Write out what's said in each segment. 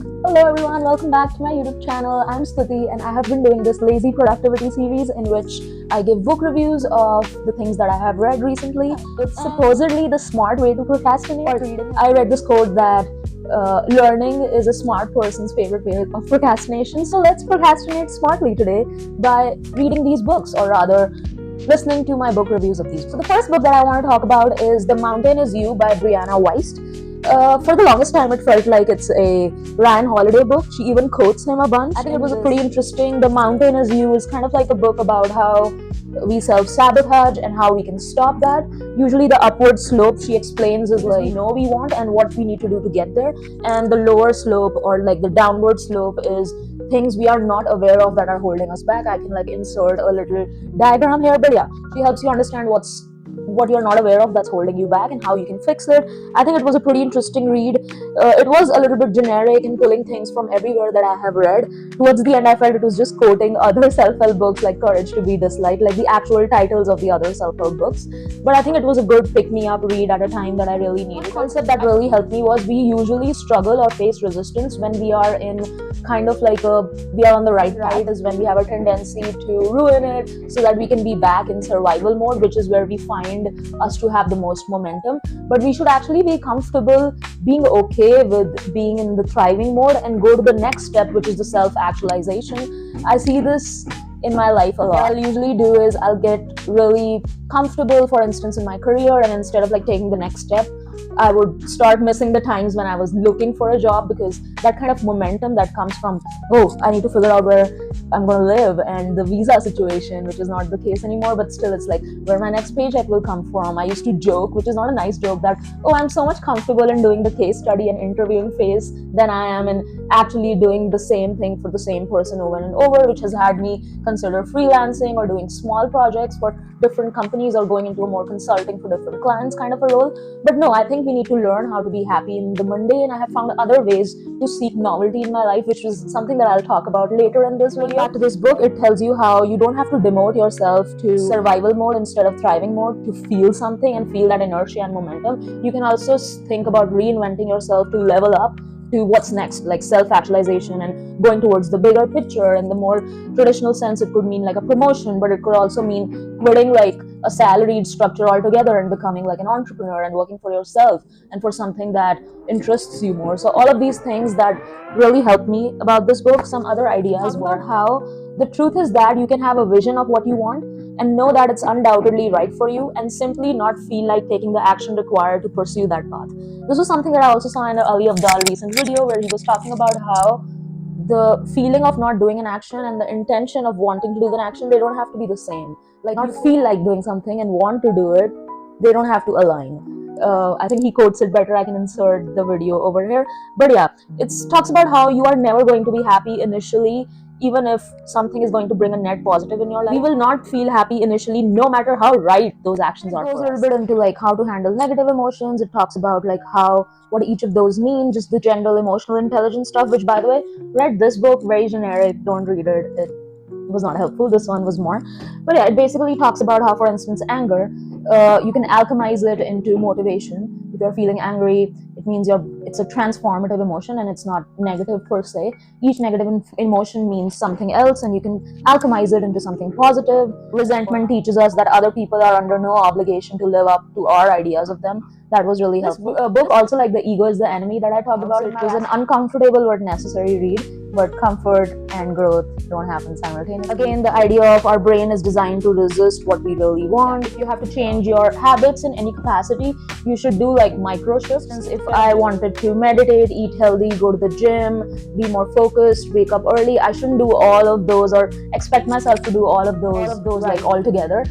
Hello everyone, welcome back to my YouTube channel. I'm Stuti and I have been doing this lazy productivity series in which I give book reviews of the things that I have read recently. It's supposedly the smart way to procrastinate. I read this quote that learning is a smart person's favorite way of procrastination. So let's procrastinate smartly today by reading these books, or rather listening to my book reviews of these. So the first book that I want to talk about is The Mountain Is You by Brianna Wiest. For the longest time, it felt like it's a Ryan Holiday book. She even quotes him a bunch. I think it was pretty interesting. The Mountain Is You is kind of like a book about how we self-sabotage and how we can stop that. Usually the upward slope, she explains, is like we know we want and what we need to do to get there, and the lower slope, or like the downward slope, is things we are not aware of that are holding us back. I can like insert a little diagram here, but yeah, she helps you understand what you're not aware of that's holding you back and how you can fix it. I think it was a pretty interesting read. It was a little bit generic and pulling things from everywhere that I have read. Towards the end, I felt it was just quoting other self-help books like Courage to Be Disliked, like the actual titles of the other self-help books. But I think it was a good pick-me-up read at a time that I really needed. The concept that really helped me was we usually struggle or face resistance when we are in kind of like we are on the right path, is when we have a tendency to ruin it so that we can be back in survival mode, which is where we find us to have the most momentum. But we should actually be comfortable being okay with being in the thriving mode and go to the next step, which is the self-actualization. I see this in my life a lot. What I'll usually do is I'll get really comfortable, for instance, in my career, and instead of like taking the next step, I would start missing the times when I was looking for a job, because that kind of momentum that comes from, oh, I need to figure out where I'm going to live, and the visa situation, which is not the case anymore, but still it's like where my next paycheck will come from. I used to joke, which is not a nice joke, that, oh, I'm so much comfortable in doing the case study and interviewing phase than I am in actually doing the same thing for the same person over and over, which has had me consider freelancing or doing small projects for different companies or going into a more consulting for different clients kind of a role. But no, I think we need to learn how to be happy in the mundane. I have found other ways to seek novelty in my life, which is something that I'll talk about later in this video. Back to this book, it tells you how you don't have to demote yourself to survival mode instead of thriving mode to feel something and feel that inertia and momentum. You can also think about reinventing yourself to level up to what's next, like self-actualization and going towards the bigger picture. In the more traditional sense, it could mean like a promotion, but it could also mean quitting like a salaried structure altogether and becoming like an entrepreneur and working for yourself and for something that interests you more. So all of these things that really helped me about this book. Some other ideas were how the truth is that you can have a vision of what you want and know that it's undoubtedly right for you, and simply not feel like taking the action required to pursue that path. This was something that I also saw in an Ali Abdal recent video, where he was talking about how the feeling of not doing an action and the intention of wanting to do an action, they don't have to be the same. Like, not feel like doing something and want to do it, they don't have to align. I think he quotes it better. I can insert the video over here. But yeah, it talks about how you are never going to be happy initially, even if something is going to bring a net positive in your life. We will not feel happy initially, no matter how right those actions are. It goes a little bit into like how to handle negative emotions. It talks about like what each of those mean, just the general emotional intelligence stuff, which, by the way, read this book, very generic, don't read it. It was not helpful. This one was more. But yeah, it basically talks about how, for instance, anger, you can alchemize it into motivation. If you're feeling angry, it means it's a transformative emotion and it's not negative per se. Each negative emotion means something else, and you can alchemize it into something positive. Resentment teaches us that other people are under no obligation to live up to our ideas of them. That was really helpful. Book also, like The Ego is the Enemy, that I talked about. It was an uncomfortable but necessary read, but comfort and growth don't happen simultaneously. Again, the idea of our brain is designed to resist what we really want. If you have to change your habits in any capacity, you should do like micro shifts. If I wanted to meditate, eat healthy, go to the gym, be more focused, wake up early, I shouldn't do all of those or expect myself to do all of those like all together.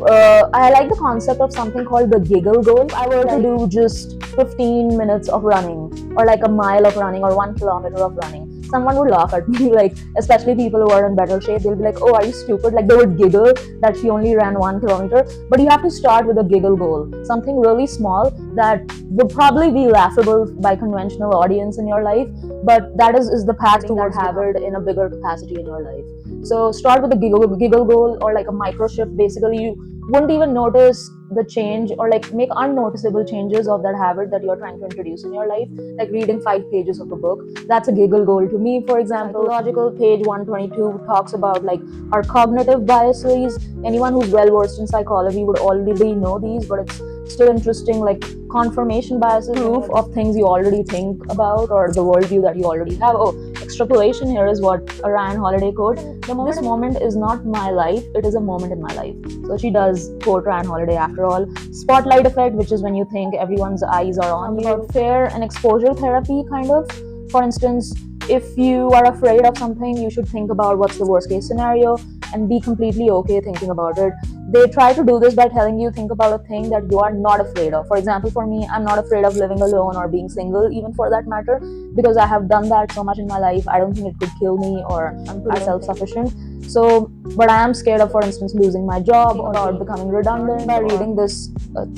I like the concept of something called the giggle goal. If I were to do just 15 minutes of running, or like a mile of running, or 1 kilometer of running, someone would laugh at me, like especially people who are in better shape. They'll be like, oh, are you stupid? Like, they would giggle that she only ran 1 kilometer. But you have to start with a giggle goal, something really small that would probably be laughable by conventional audience in your life, but that is the path towards habit in a bigger capacity in your life. So start with a giggle goal, or like a micro shift. Basically, you wouldn't even notice the change or like make unnoticeable changes of that habit that you're trying to introduce in your life, like reading 5 pages of a book. That's a giggle goal to me. For example, psychological page 122 talks about like our cognitive biases. Anyone who's well versed in psychology would already know these, but it's still interesting, like confirmation biases, proof of things you already think about or the worldview that you already have. Oh, extrapolation here is what a Ryan Holiday quote: this moment is not my life, it is a moment in my life. So she does quote Ryan Holiday after all. Spotlight effect, which is when you think everyone's eyes are on you. About fear and exposure therapy, kind of. For instance, if you are afraid of something, you should think about what's the worst case scenario and be completely okay thinking about it. They try to do this by telling you think about a thing that you are not afraid of. For example, for me, I'm not afraid of living alone or being single, even for that matter, because I have done that so much in my life. I don't think it could kill me, or I'm pretty self-sufficient. So, but I am scared of, for instance, losing my job or about becoming redundant. By reading this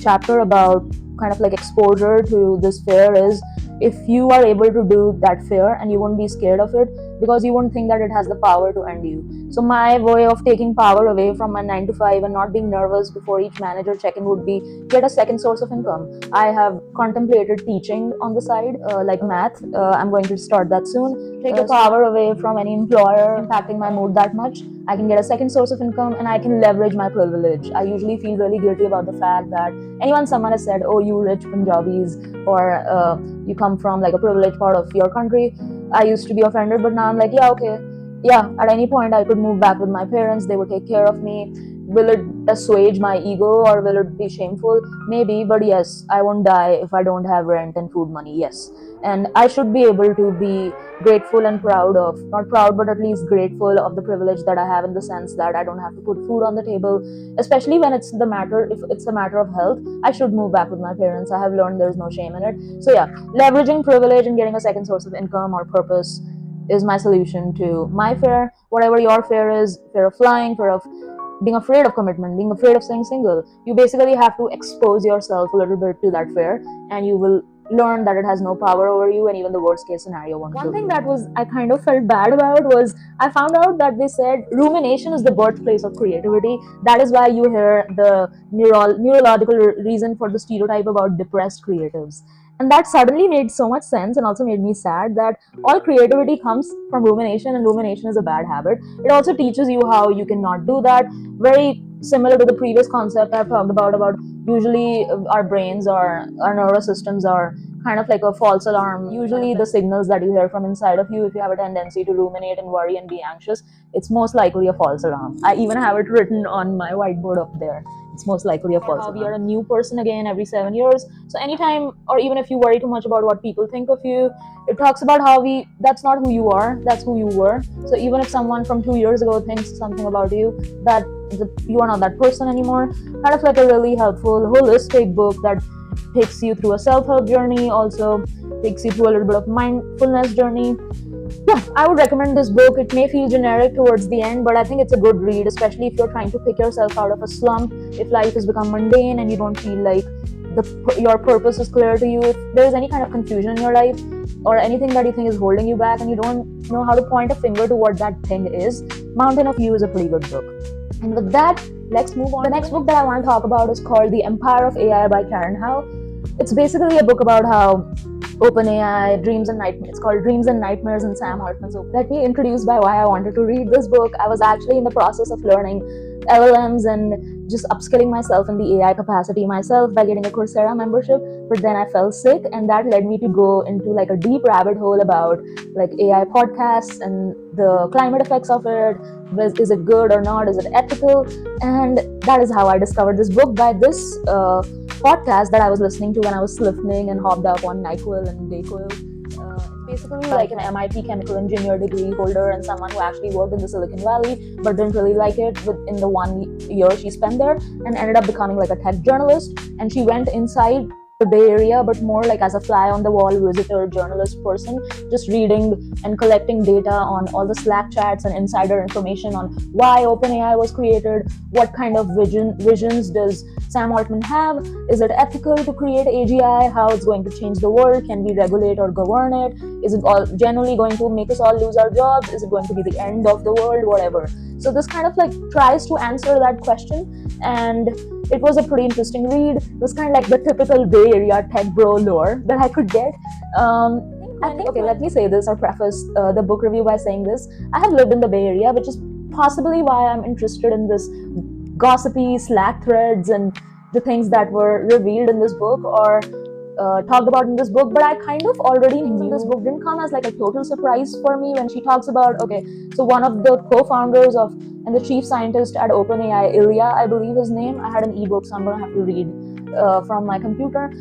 chapter about kind of like exposure to this fear is, if you are able to do that fear and you won't be scared of it because you won't think that it has the power to end you. So my way of taking power away from my 9 to 5 and not being nervous before each manager check-in would be get a second source of income. I have contemplated teaching on the side, like math. I'm going to start that soon. Take the power away from any employer impacting my mood that much. I can get a second source of income and I can leverage my privilege. I usually feel really guilty about the fact that someone has said, oh, you rich Punjabis, or you come from like a privileged part of your country, I used to be offended, but now I'm like, yeah, okay, yeah, at any point I could move back with my parents, they would take care of me. Will it assuage my ego or will it be shameful? Maybe, but yes, I won't die if I don't have rent and food money, yes. And I should be able to be grateful and proud of, not proud, but at least grateful of the privilege that I have, in the sense that I don't have to put food on the table, especially when if it's a matter of health. I should move back with my parents. I have learned there's no shame in it. So yeah, leveraging privilege and getting a second source of income or purpose is my solution to my fear. Whatever your fear is, fear of flying, fear of being afraid of commitment, being afraid of staying single, you basically have to expose yourself a little bit to that fear, and you will learn that it has no power over you, and even the worst case scenario won't. One thing that was I kind of felt bad about was I found out that they said rumination is the birthplace of creativity. That is why you hear the neurological reason for the stereotype about depressed creatives. And that suddenly made so much sense and also made me sad that all creativity comes from rumination, and rumination is a bad habit. It also teaches you how you cannot do that. Very similar to the previous concept I've talked about usually our brains or our nervous systems are kind of like a false alarm. Usually the signals that you hear from inside of you, if you have a tendency to ruminate and worry and be anxious, it's most likely a false alarm. I even have it written on my whiteboard up there. It's most likely a false alarm. You're a new person again every 7 years. So anytime, or even if you worry too much about what people think of you, it talks about how that's not who you are, that's who you were. So even if someone from 2 years ago thinks something about you, that you are not that person anymore. Kind of like a really helpful, holistic book that takes you through a self-help journey, also takes you through a little bit of mindfulness journey. Yeah, I would recommend this book. It may feel generic towards the end, but I think it's a good read, especially if you're trying to pick yourself out of a slump, if life has become mundane and you don't feel like your purpose is clear to you, if there is any kind of confusion in your life or anything that you think is holding you back and you don't know how to point a finger to what that thing is, Mountain of You is a pretty good book. And with that, let's move on. The next book that I want to talk about is called The Empire of AI by Karen Howe. It's basically a book about how OpenAI, Dreams and Nightmares. It's called Dreams and Nightmares in Sam Altman's Open. Let me introduce by why I wanted to read this book. I was actually in the process of learning LLMs and just upskilling myself in the AI capacity myself by getting a Coursera membership, but then I fell sick, and that led me to go into like a deep rabbit hole about like AI podcasts and the climate effects of it. Is it good or not? Is it ethical? And that is how I discovered this book, by this podcast that I was listening to when I was slifting and hopped up on NyQuil and DayQuil. It's basically like an MIT chemical engineer degree holder and someone who actually worked in the Silicon Valley but didn't really like it in the 1 year she spent there, and ended up becoming like a tech journalist. And she went inside the Bay Area, but more like as a fly on the wall visitor journalist person, just reading and collecting data on all the Slack chats and insider information on why OpenAI was created, what kind of visions does Sam Altman have, is it ethical to create AGI, how it's going to change the world, can we regulate or govern it, Is it all genuinely going to make us all lose our jobs? Is it going to be the end of the world? Whatever. So this kind of like tries to answer that question, and it was a pretty interesting read. It was kind of like the typical Bay Area tech bro lore that I could get. I think, okay, let me say this or preface the book review by saying this. I have lived in the Bay Area, which is possibly why I'm interested in this gossipy Slack threads and the things that were revealed in this book or talked about in this book. But I kind of already knew this book didn't come as like a total surprise for me when she talks about, okay, so one of the co-founders of and the chief scientist at OpenAI, Ilya, I believe his name. I had an ebook, so I'm gonna have to read from my computer.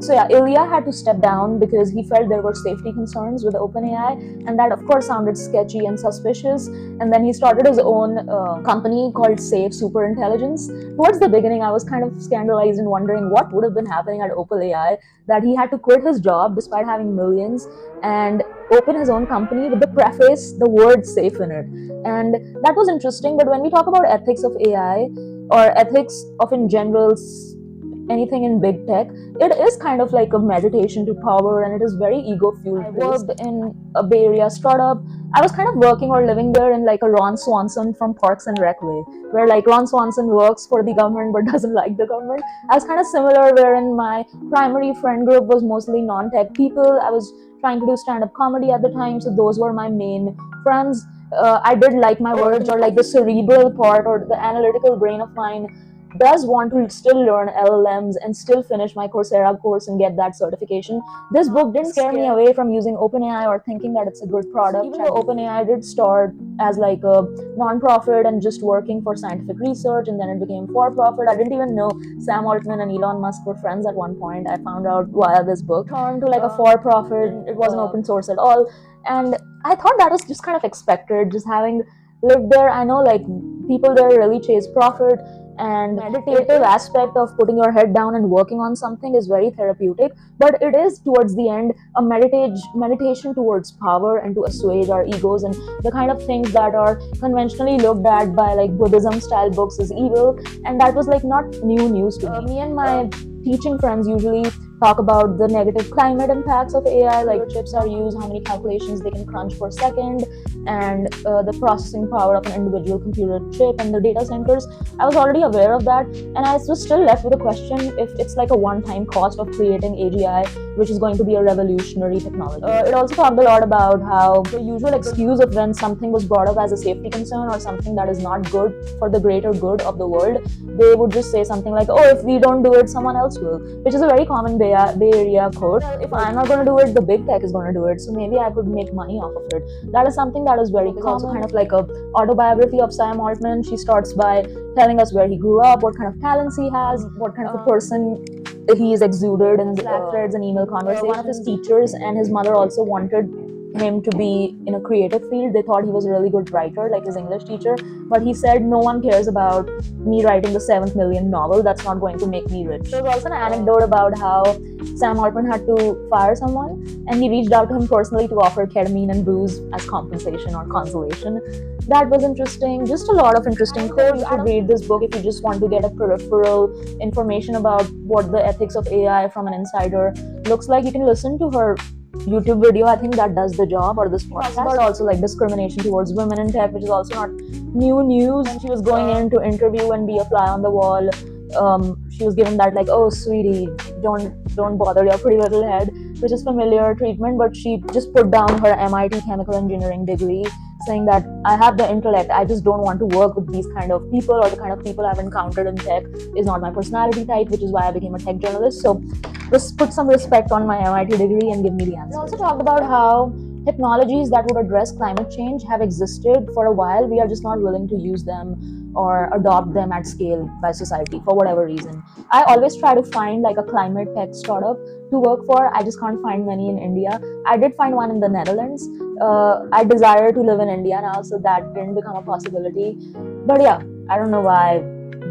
So yeah, Ilya had to step down because he felt there were safety concerns with OpenAI, and that of course sounded sketchy and suspicious. And then he started his own company called Safe Superintelligence. Towards the beginning, I was kind of scandalized and wondering what would have been happening at OpenAI that he had to quit his job despite having millions and open his own company with the preface, the word safe in it. And that was interesting. But when we talk about ethics of AI or ethics of in general anything in big tech, it is kind of like a meditation to power, and it is very ego-fueled. I worked in a Bay Area startup. I was kind of working or living there in like a Ron Swanson from Parks and Rec way, where like Ron Swanson works for the government but doesn't like the government. I was kind of similar, wherein my primary friend group was mostly non-tech people. I was trying to do stand-up comedy at the time, so those were my main friends. I did like my words, or like the cerebral part or the analytical brain of mine does want to still learn LLMs and still finish my Coursera course and get that certification. This book didn't scare me away from using OpenAI or thinking that it's a good product. Even though OpenAI did start as like a non-profit and just working for scientific research, and then it became for-profit. I didn't even know Sam Altman and Elon Musk were friends at one point. I found out via this book. Turned to like a for-profit. It wasn't open source at all. And I thought that was just kind of expected, just having lived there. I know like people there really chase profit, and meditative aspect of putting your head down and working on something is very therapeutic, but it is towards the end a meditation towards power and to assuage our egos and the kind of things that are conventionally looked at by like Buddhism style books as evil. And that was like not new news to me. Me and my teaching friends usually talk about the negative climate impacts of AI, like chips are used, how many calculations they can crunch per second, and the processing power of an individual computer chip and the data centers. I was already aware of that, and I was still left with a question if it's like a one-time cost of creating AGI, which is going to be a revolutionary technology. It also talked a lot about how the usual excuse of when something was brought up as a safety concern or something that is not good for the greater good of the world, they would just say something like, oh, if we don't do it, someone else will, which is a very common Bay Area quote. If I'm not going to do it, the big tech is going to do it, so maybe I could make money off of it. That is something that is very common. It's also kind of like a autobiography of Sam Altman. She starts by telling us where he grew up, what kind of talents he has, what kind of a person he is exuded in Slack threads and email conversations. One of his teachers and his mother also wanted him to be in a creative field. They thought he was a really good writer, like his English teacher, but he said, no one cares about me writing the 7th million novel. That's not going to make me rich. There was also an anecdote about how Sam Altman had to fire someone, and he reached out to him personally to offer ketamine and booze as compensation or consolation. That was interesting. Just a lot of interesting quotes. You should read this book if you just want to get a peripheral information about what the ethics of AI from an insider looks like. You can listen to her YouTube video. I think that does the job, or this podcast. But also like discrimination towards women in tech, which is also not new news. When she was going in to interview and be a fly on the wall, she was given that like, oh sweetie, don't bother your pretty little head, which is familiar treatment. But she just put down her MIT chemical engineering degree, saying that I have the intellect, I just don't want to work with these kind of people, or the kind of people I've encountered in tech is not my personality type, which is why I became a tech journalist. So just put some respect on my MIT degree and give me the answer. We also talked about how technologies that would address climate change have existed for a while. We are just not willing to use them or adopt them at scale by society for whatever reason. I always try to find like a climate tech startup to work for. I just can't find many in India. I did find one in the Netherlands. I desire to live in India now, so that didn't become a possibility. But yeah, I don't know why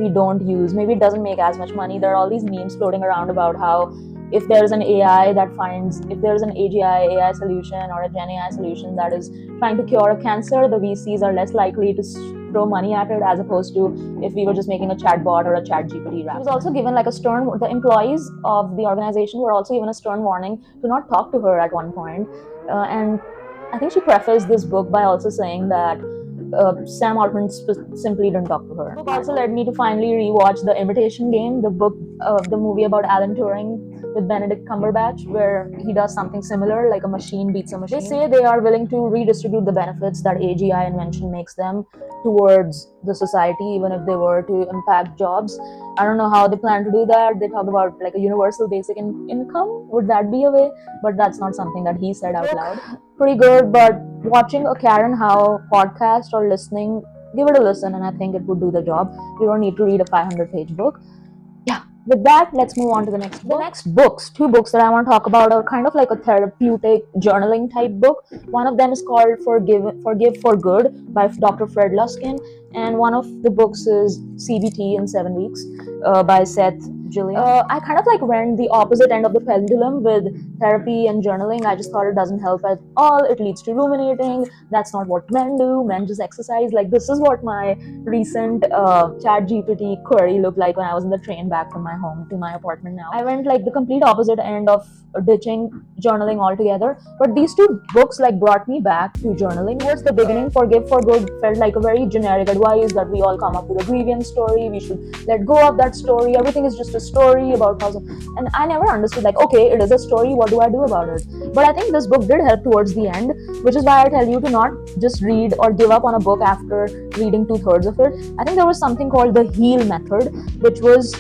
we don't use. Maybe it doesn't make as much money. There are all these memes floating around about how if there's an AI that finds, if there's an AGI AI solution or a Gen AI solution that is trying to cure a cancer, the VCs are less likely to throw money at it, as opposed to if we were just making a chatbot or a chat GPT wrap. She was also given like a stern, the employees of the organization were also given a stern warning to not talk to her at one point. And I think she prefaced this book by also saying that Sam Altman simply didn't talk to her. The book also led me to finally rewatch The Imitation Game, the movie about Alan Turing with Benedict Cumberbatch, where he does something similar, like a machine beats a machine. They say they are willing to redistribute the benefits that AGI invention makes them towards the society, even if they were to impact jobs. I don't know how they plan to do that. They talk about like a universal basic income. Would that be a way? But that's not something that he said out loud. Pretty good, but watching a Karen Howe podcast or listening, give it a listen, and I think it would do the job. You don't need to read a 500-page book. Yeah, with that, let's move on to the next book. The next books, two books that I want to talk about are kind of like a therapeutic journaling type book. One of them is called Forgive for Good by Dr. Fred Luskin, and one of the books is CBT in 7 weeks by Seth, Gillihan. I kind of like went the opposite end of the pendulum with therapy and journaling. I just thought it doesn't help at all. It leads to ruminating. That's not what men do. Men just exercise. Like, this is what my recent chat GPT query looked like when I was in the train back from my home to my apartment now. I went like the complete opposite end of ditching journaling altogether. But these two books like brought me back to journaling. Towards the beginning, Forgive for Good felt like a very generic advice that we all come up with a grievance story. We should let go of that story. Everything is just a story about how. And I never understood, like, okay, it is a story. What do I do about it? But I think this book did help towards the end, which is why I tell you to not just read or give up on a book after reading 2/3 of it. I think there was something called the HEAL method, which was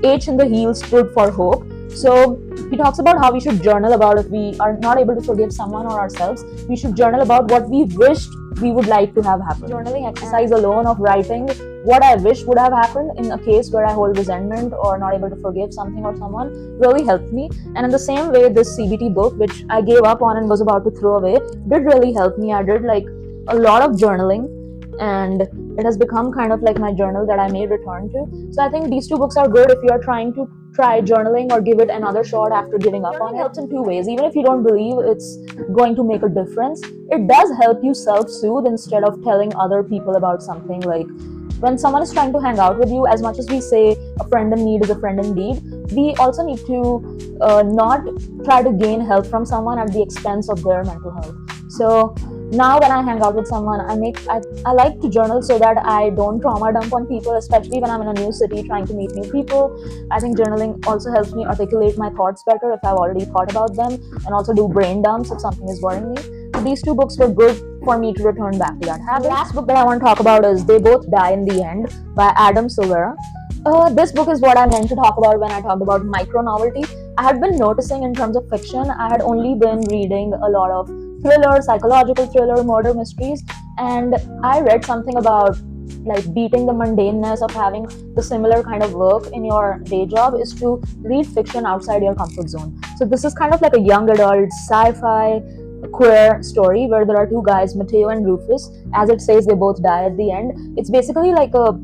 H in the HEAL stood for hope. So he talks about how we should journal about if we are not able to forgive someone or ourselves. We should journal about what we wished we would like to have happen. Journaling exercise alone of writing what I wish would have happened in a case where I hold resentment or not able to forgive something or someone really helped me. And in the same way, this CBT book, which I gave up on and was about to throw away, did really help me. I did like a lot of journaling, and it has become kind of like my journal that I may return to. So I think these two books are good if you are trying to try journaling or give it another shot after giving up on it. It helps in two ways. Even if you don't believe it's going to make a difference, it does help you self-soothe instead of telling other people about something. Like, when someone is trying to hang out with you, as much as we say a friend in need is a friend indeed, we also need to not try to gain help from someone at the expense of their mental health. So now when I hang out with someone, I like to journal so that I don't trauma dump on people, especially when I'm in a new city trying to meet new people. I think journaling also helps me articulate my thoughts better if I've already thought about them, and also do brain dumps if something is worrying me. So these two books were good for me to return back to that habit. The last book that I want to talk about is They Both Die in the End by Adam Silvera. This book is what I meant to talk about when I talked about micro-novelty. I had been noticing in terms of fiction, I had only been reading a lot of thriller, psychological thriller, murder mysteries, and I read something about like beating the mundaneness of having the similar kind of work in your day job is to read fiction outside your comfort zone. So this is kind of like a young adult sci-fi queer story where there are two guys, Matteo and Rufus. As it says, they both die at the end. It's basically like a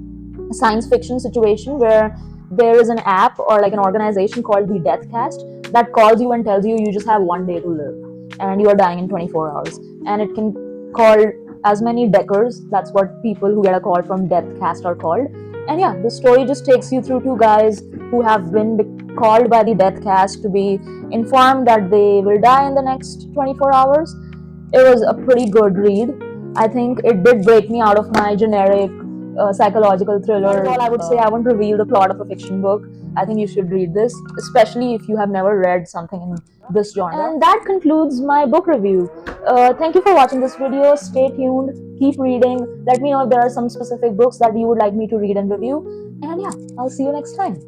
science fiction situation where there is an app or like an organization called the Death Cast that calls you and tells you you just have one day to live and you are dying in 24 hours. And it can call as many deckers. That's what people who get a call from Death Cast are called. And yeah, the story just takes you through two guys who have been called by the Death Cast to be informed that they will die in the next 24 hours. It was a pretty good read. I think it did break me out of my generic psychological thriller. All I would say, I won't reveal the plot of a fiction book. I think you should read this, especially if you have never read something in this genre. And that concludes my book review. Thank you for watching this video. Stay tuned, keep reading. Let me know if there are some specific books that you would like me to read and review. And yeah, I'll see you next time.